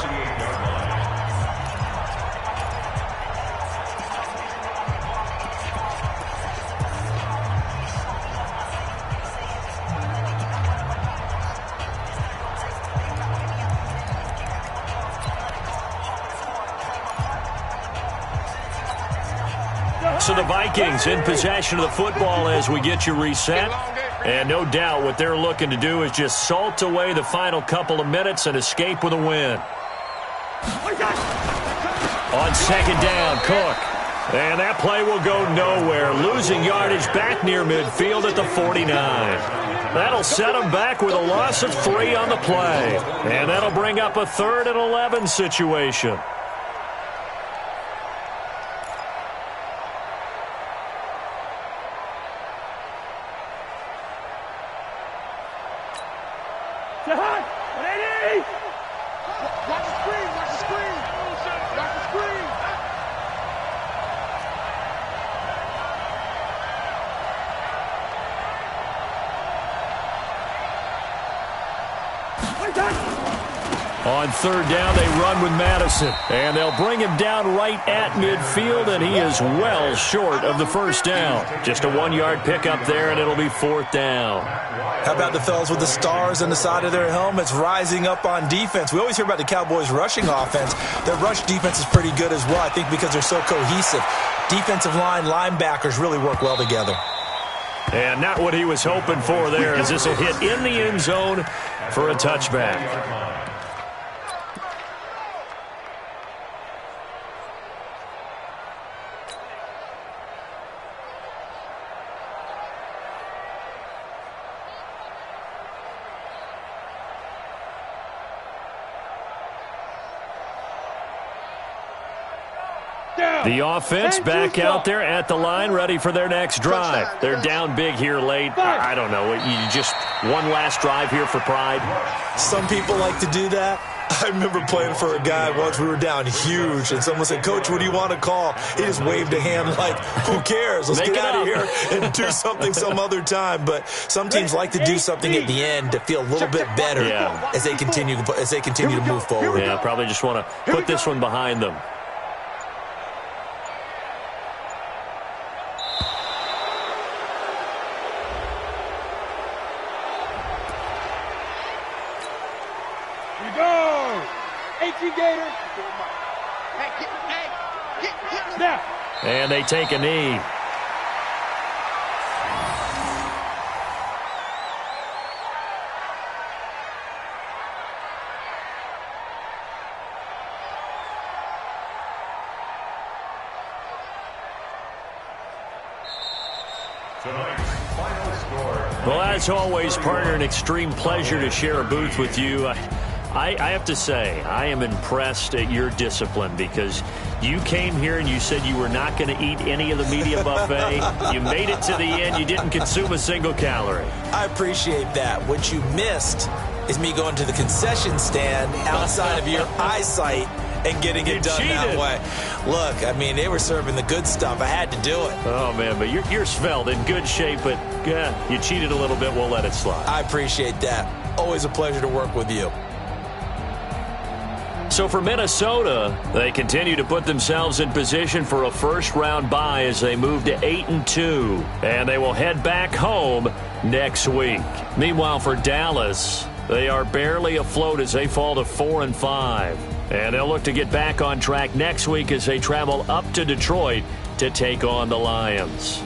A: So the Vikings in possession of the football as we get you reset. And no doubt what they're looking to do is just salt away the final couple of minutes and escape with a win. On second down, Cook. And that play will go nowhere. Losing yardage back near midfield at the 49. That'll set them back with a loss of 3 on the play. And that'll bring up a 3rd and 11 situation. On third down, they run with Madison. And they'll bring him down right at midfield, and he is well short of the first down. Just a 1-yard pickup there, and it'll be 4th down.
D: How about the fellas with the stars on the side of their helmets rising up on defense? We always hear about the Cowboys' rushing offense. Their rush defense is pretty good as well, I think, because they're so cohesive. Defensive line, linebackers really work well together.
A: And not what he was hoping for there, as this will hit in the end zone for a touchback. The offense back out there at the line, ready for their next drive. They're down big here late. I don't know. You just one last drive here for pride.
D: Some people like to do that. I remember playing for a guy once. We were down huge, and someone said, "Coach, what do you want to call?" He just waved a hand like, who cares? Let's get out of here and do something some other time. But some teams like to do something at the end to feel a little bit better as they continue to move forward.
A: Yeah, probably just want to put this one behind them. And they take a knee.
B: Tonight's final score.
A: Well, as always, partner, an extreme pleasure to share a booth with you. I have to say, I am impressed at your discipline because you came here and you said you were not going to eat any of the media buffet. You made it to the end. You didn't consume a single calorie.
D: I appreciate that. What you missed is me going to the concession stand outside of your eyesight and getting it done that way. Look, I mean, they were serving the good stuff. I had to do it.
A: Oh, man, but you're svelte, in good shape, but you cheated a little bit. We'll let it slide.
D: I appreciate that. Always a pleasure to work with you.
A: So for Minnesota, they continue to put themselves in position for a first-round bye as they move to 8-2, and they will head back home next week. Meanwhile, for Dallas, they are barely afloat as they fall to 4-5, and they'll look to get back on track next week as they travel up to Detroit to take on the Lions.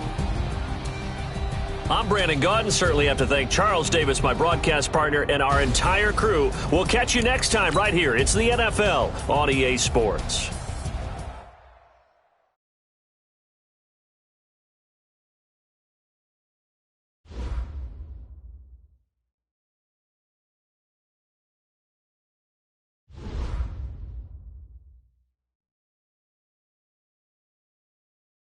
A: I'm Brandon Gaudin. Certainly have to thank Charles Davis, my broadcast partner, and our entire crew. We'll catch you next time right here. It's the NFL on EA Sports.